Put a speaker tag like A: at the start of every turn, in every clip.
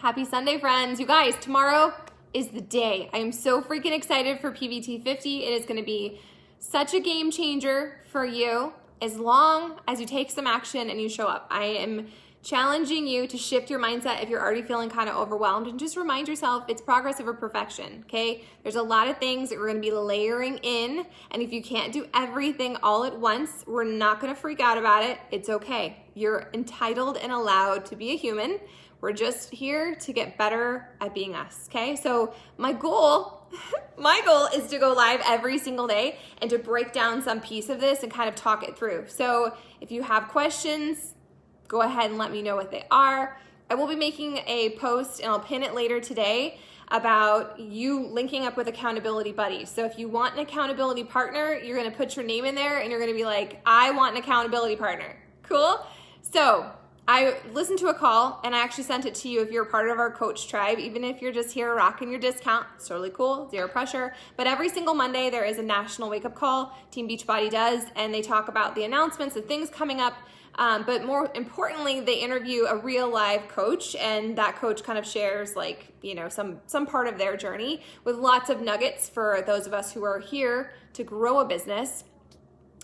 A: Happy Sunday, friends. You guys, tomorrow is the day. I am so freaking excited for PVT 50. It is going to be such a game changer for you as long as you take some action and you show up. I am challenging you to shift your mindset if you're already feeling kind of overwhelmed, and just remind yourself it's progress over perfection, okay? There's a lot of things that we're going to be layering in, and if you can't do everything all at once, we're not going to freak out about it. It's okay. You're entitled and allowed to be a human. We're just here to get better at being us, okay? So my goal is to go live every single day and to break down some piece of this and kind of talk it through. So if you have questions, go ahead and let me know what they are. I will be making a post, and I'll pin it later today, about you linking up with accountability buddies. So if you want an accountability partner, you're gonna put your name in there and you're gonna be like, I want an accountability partner. Cool? So I listened to a call and I actually sent it to you if you're a part of our coach tribe. Even if you're just here rocking your discount, it's totally cool, zero pressure. But every single Monday there is a national wake-up call Team Beachbody does, and they talk about the announcements and things coming up. But more importantly, they interview a real live coach, and that coach kind of shares, like, you know, some part of their journey with lots of nuggets for those of us who are here to grow a business.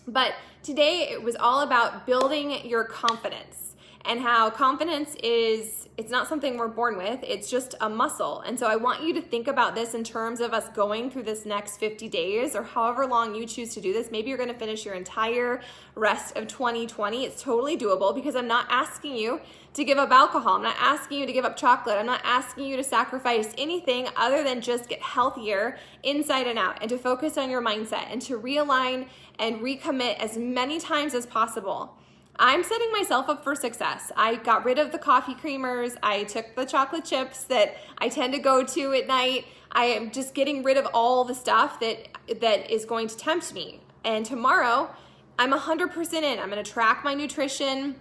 A: But today it was all about building your confidence, and how confidence it's not something we're born with, it's just a muscle. And so I want you to think about this in terms of us going through this next 50 days or however long you choose to do this. Maybe you're gonna finish your entire rest of 2020. It's totally doable, because I'm not asking you to give up alcohol. I'm not asking you to give up chocolate. I'm not asking you to sacrifice anything other than just get healthier inside and out, and to focus on your mindset and to realign and recommit as many times as possible. I'm setting myself up for success. I got rid of the coffee creamers. I took the chocolate chips that I tend to go to at night. I am just getting rid of all the stuff that is going to tempt me. And tomorrow, I'm 100% in. I'm gonna track my nutrition.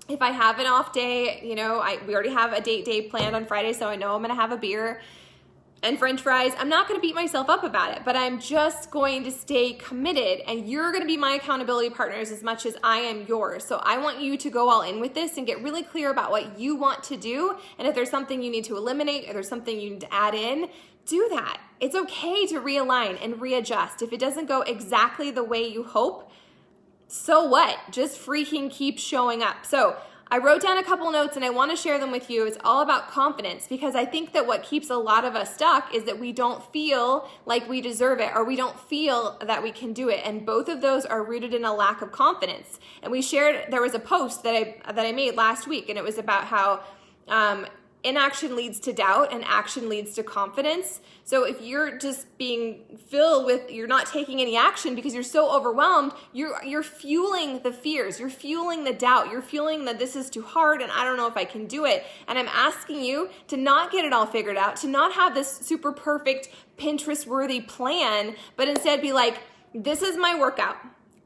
A: If I have an off day, you know, we already have a date day planned on Friday, so I know I'm gonna have a beer and French fries. I'm not gonna beat myself up about it, but I'm just going to stay committed, and you're gonna be my accountability partners as much as I am yours. So I want you to go all in with this and get really clear about what you want to do, and if there's something you need to eliminate or there's something you need to add in, do that. It's okay to realign and readjust. If it doesn't go exactly the way you hope, so what? Just freaking keep showing up. So I wrote down a couple notes and I want to share them with you. It's all about confidence, because I think that what keeps a lot of us stuck is that we don't feel like we deserve it, or we don't feel that we can do it. And both of those are rooted in a lack of confidence. And we shared, there was a post that I made last week, and it was about how inaction leads to doubt and action leads to confidence. So if you're just being filled with, you're not taking any action because you're so overwhelmed, you're fueling the fears, you're fueling the doubt, you're fueling that this is too hard and I don't know if I can do it. And I'm asking you to not get it all figured out, to not have this super perfect Pinterest-worthy plan, but instead be like, this is my workout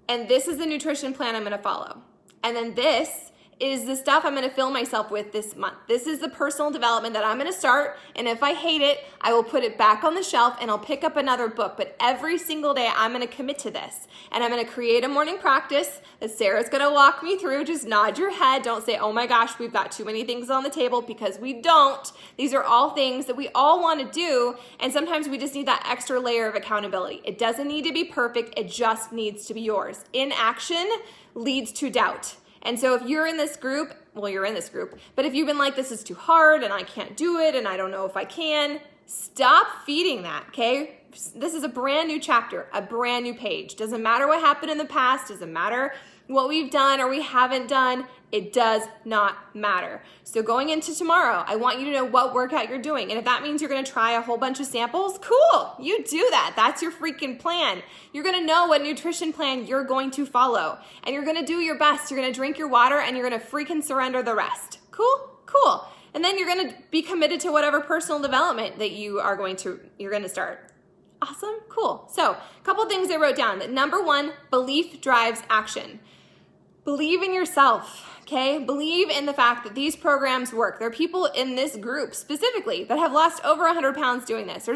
A: and this is the nutrition plan I'm gonna follow. And then this is the stuff I'm gonna fill myself with this month. This is the personal development that I'm gonna start, and if I hate it, I will put it back on the shelf and I'll pick up another book. But every single day I'm gonna commit to this, and I'm gonna create a morning practice that Sarah's gonna walk me through. Just nod your head. Don't say, oh my gosh, we've got too many things on the table, because we don't. These are all things that we all wanna do, and sometimes we just need that extra layer of accountability. It doesn't need to be perfect, it just needs to be yours. Inaction leads to doubt. And so if you're in this group, well, you're in this group, but if you've been like, this is too hard and I can't do it and I don't know if I can, stop feeding that, okay? This is a brand new chapter, a brand new page. Doesn't matter what happened in the past, doesn't matter what we've done or we haven't done, it does not matter. So going into tomorrow, I want you to know what workout you're doing. And if that means you're gonna try a whole bunch of samples, cool, you do that. That's your freaking plan. You're gonna know what nutrition plan you're going to follow. And you're gonna do your best. You're gonna drink your water and you're gonna freaking surrender the rest. Cool? Cool. And then you're gonna be committed to whatever personal development that you're gonna start. Awesome, cool. So a couple things I wrote down. Number one, belief drives action. Believe in yourself, okay? Believe in the fact that these programs work. There are people in this group specifically that have lost over 100 pounds doing this.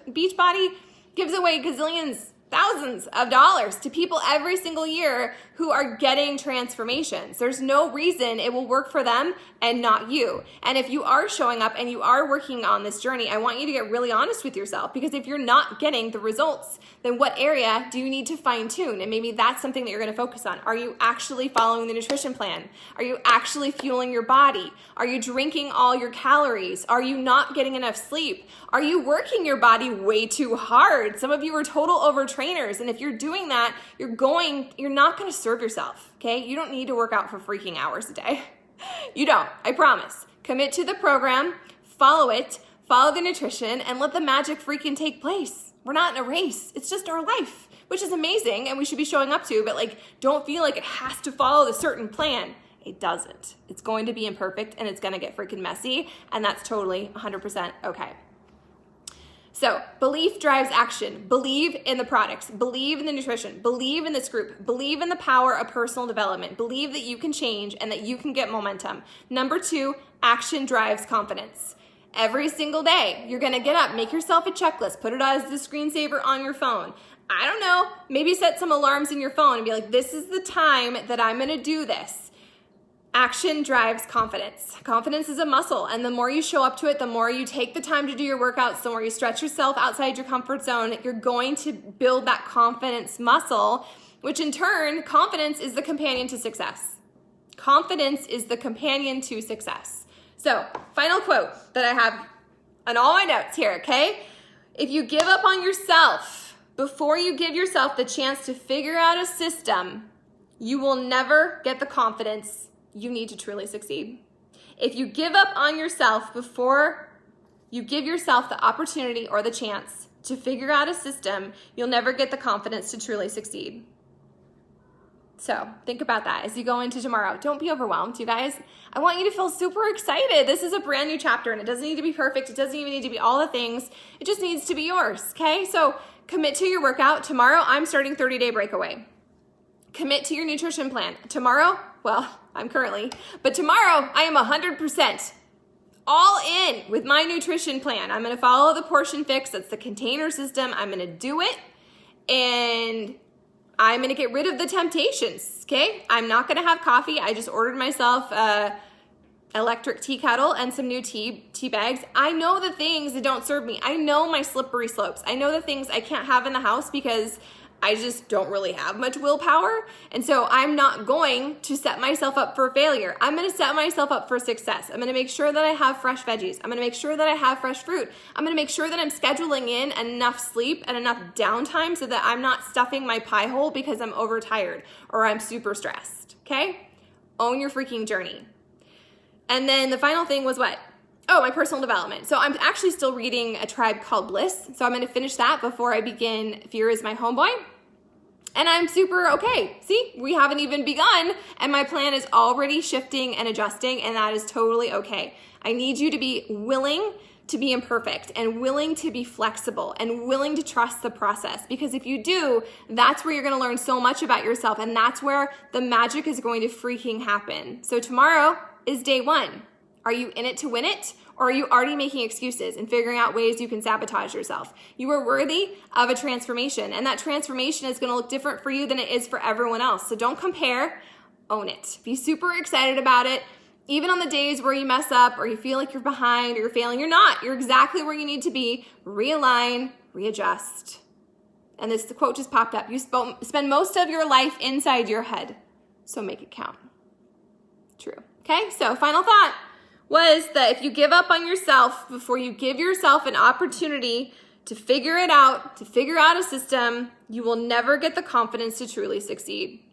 A: Beachbody gives away gazillions thousands of dollars to people every single year who are getting transformations. There's no reason it will work for them and not you. And if you are showing up and you are working on this journey, I want you to get really honest with yourself, because if you're not getting the results, then what area do you need to fine tune? And maybe that's something that you're going to focus on. Are you actually following the nutrition plan? Are you actually fueling your body? Are you drinking all your calories? Are you not getting enough sleep? Are you working your body way too hard? Some of you are total overtrainers, and if you're doing that, you're not going to serve yourself, okay? You don't need to work out for freaking hours a day. You don't, I promise. Commit to the program, follow it, follow the nutrition, and let the magic freaking take place. We're not in a race. It's just our life, which is amazing and we should be showing up to, but like, don't feel like it has to follow the certain plan. It doesn't. It's going to be imperfect and it's going to get freaking messy, and that's totally 100% okay. So belief drives action. Believe in the products, believe in the nutrition, believe in this group, believe in the power of personal development, believe that you can change and that you can get momentum. Number 2, action drives confidence. Every single day, you're gonna get up, make yourself a checklist, put it as the screensaver on your phone. I don't know, maybe set some alarms in your phone and be like, this is the time that I'm gonna do this. Action drives confidence. Confidence is a muscle, and the more you show up to it, the more you take the time to do your workouts, the more you stretch yourself outside your comfort zone, you're going to build that confidence muscle, which in turn, confidence is the companion to success. Confidence is the companion to success. So, final quote that I have on all my notes here, okay? If you give up on yourself before you give yourself the chance to figure out a system, you will never get the confidence you need to truly succeed. If you give up on yourself before you give yourself the opportunity or the chance to figure out a system, you'll never get the confidence to truly succeed. So think about that as you go into tomorrow. Don't be overwhelmed, you guys. I want you to feel super excited. This is a brand new chapter, and it doesn't need to be perfect. It doesn't even need to be all the things. It just needs to be yours, okay? So commit to your workout. Tomorrow, I'm starting 30-day breakaway. Commit to your nutrition plan. Tomorrow, well, I'm currently, but tomorrow I am 100% all in with my nutrition plan. I'm gonna follow the portion fix. That's the container system. I'm gonna do it, and I'm gonna get rid of the temptations, okay? I'm not gonna have coffee. I just ordered myself a electric tea kettle and some new tea bags. I know the things that don't serve me. I know my slippery slopes. I know the things I can't have in the house because I just don't really have much willpower. And so I'm not going to set myself up for failure. I'm going to set myself up for success. I'm going to make sure that I have fresh veggies. I'm going to make sure that I have fresh fruit. I'm going to make sure that I'm scheduling in enough sleep and enough downtime so that I'm not stuffing my pie hole because I'm overtired or I'm super stressed. Okay? Own your freaking journey. And then the final thing was what? Oh, my personal development. So I'm actually still reading A Tribe Called Bliss. So I'm going to finish that before I begin Fear is My Homeboy. And I'm super okay. See, we haven't even begun, and my plan is already shifting and adjusting, and that is totally okay. I need you to be willing to be imperfect and willing to be flexible and willing to trust the process, because if you do, that's where you're going to learn so much about yourself, and that's where the magic is going to freaking happen. So tomorrow is day 1. Are you in it to win it? Or are you already making excuses and figuring out ways you can sabotage yourself? You are worthy of a transformation, and that transformation is going to look different for you than it is for everyone else. So don't compare, own it. Be super excited about it. Even on the days where you mess up or you feel like you're behind or you're failing, you're not. You're exactly where you need to be. Realign, readjust. And the quote just popped up. You spend most of your life inside your head, so make it count. True. Okay, so final thought was that if you give up on yourself before you give yourself an opportunity to figure it out, to figure out a system, you will never get the confidence to truly succeed.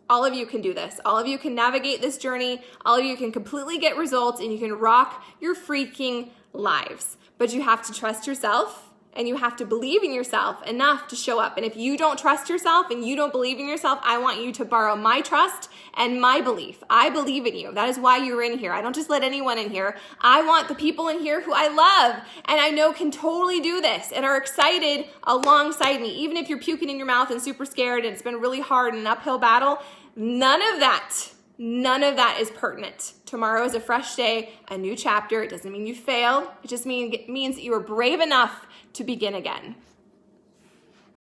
A: All of you can do this. All of you can navigate this journey. All of you can completely get results, and you can rock your freaking lives. But you have to trust yourself, and you have to believe in yourself enough to show up. And if you don't trust yourself and you don't believe in yourself, I want you to borrow my trust and my belief. I believe in you. That is why you're in here. I don't just let anyone in here. I want the people in here who I love and I know can totally do this and are excited alongside me. Even if you're puking in your mouth and super scared and it's been really hard and an uphill battle, none of that is pertinent. Tomorrow is a fresh day, a new chapter. It doesn't mean you failed. It just means that you were brave enough to begin again.